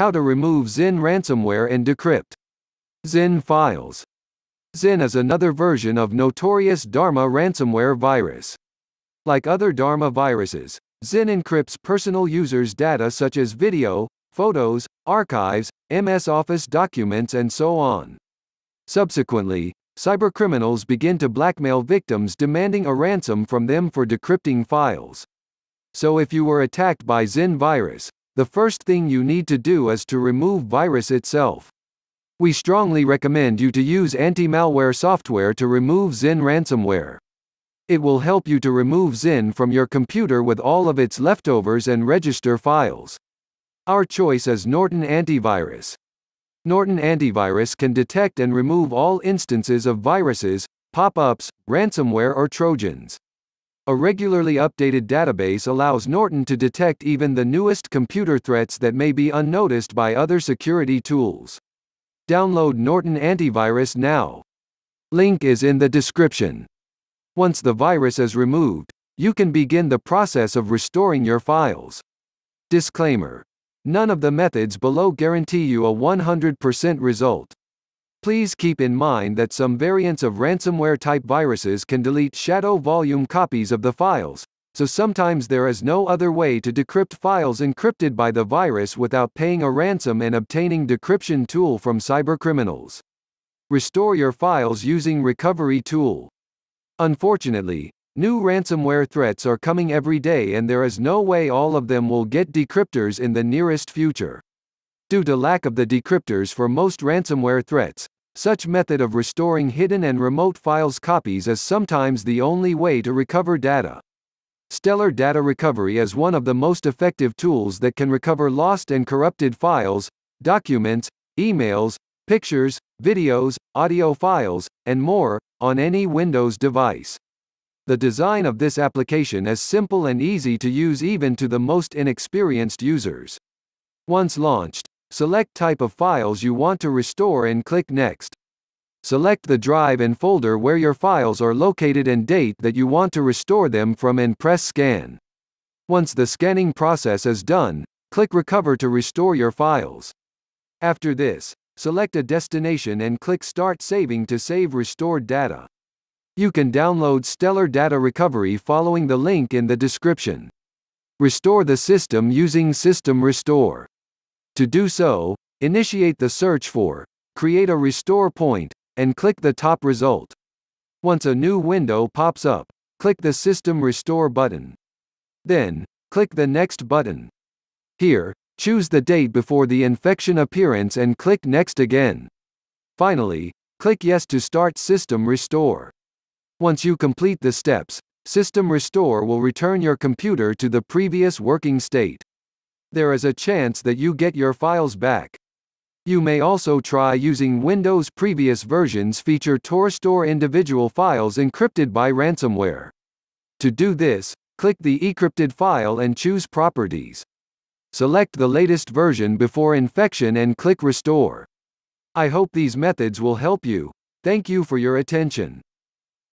How to remove ZIN ransomware and decrypt ZIN files. ZIN is another version of notorious Dharma ransomware virus. Like other Dharma viruses, ZIN encrypts personal users' data such as video, photos, archives, MS Office documents and so on. Subsequently, cybercriminals begin to blackmail victims demanding a ransom from them for decrypting files. So if you were attacked by ZIN virus, the first thing you need to do is to remove virus itself. We strongly recommend you to use anti-malware software to remove ZIN ransomware. It will help you to remove ZIN from your computer with all of its leftovers and register files. Our choice is Norton Antivirus. Norton Antivirus can detect and remove all instances of viruses, pop-ups, ransomware or trojans. A regularly updated database allows Norton to detect even the newest computer threats that may be unnoticed by other security tools. Download Norton Antivirus now. Link is in the description. Once the virus is removed, you can begin the process of restoring your files. Disclaimer: none of the methods below guarantee you a 100% result. Please keep in mind that some variants of ransomware-type viruses can delete shadow volume copies of the files, so sometimes there is no other way to decrypt files encrypted by the virus without paying a ransom and obtaining decryption tool from cybercriminals. Restore your files using recovery tool. Unfortunately, new ransomware threats are coming every day and there is no way all of them will get decryptors in the nearest future. Due to lack of the decryptors for most ransomware threats, such method of restoring hidden and remote files copies is sometimes the only way to recover data. Stellar Data Recovery is one of the most effective tools that can recover lost and corrupted files, documents, emails, pictures, videos, audio files, and more, on any Windows device. The design of this application is simple and easy to use even to the most inexperienced users. Once launched, select type of files you want to restore and click Next. Select the drive and folder where your files are located and date that you want to restore them from and press Scan. Once the scanning process is done, click Recover to restore your files. After this, select a destination and click Start Saving to save restored data. You can download Stellar Data Recovery following the link in the description. Restore the system using System Restore. To do so, initiate the search for Create a Restore Point, and click the top result. Once a new window pops up, click the System Restore button. Then, click the Next button. Here, choose the date before the infection appearance and click Next again. Finally, click Yes to start System Restore. Once you complete the steps, System Restore will return your computer to the previous working state. There is a chance that you get your files back. You may also try using Windows previous versions feature to restore individual files encrypted by ransomware. To do this, click the encrypted file and choose Properties. Select the latest version before infection and click Restore. I hope these methods will help you. Thank you for your attention.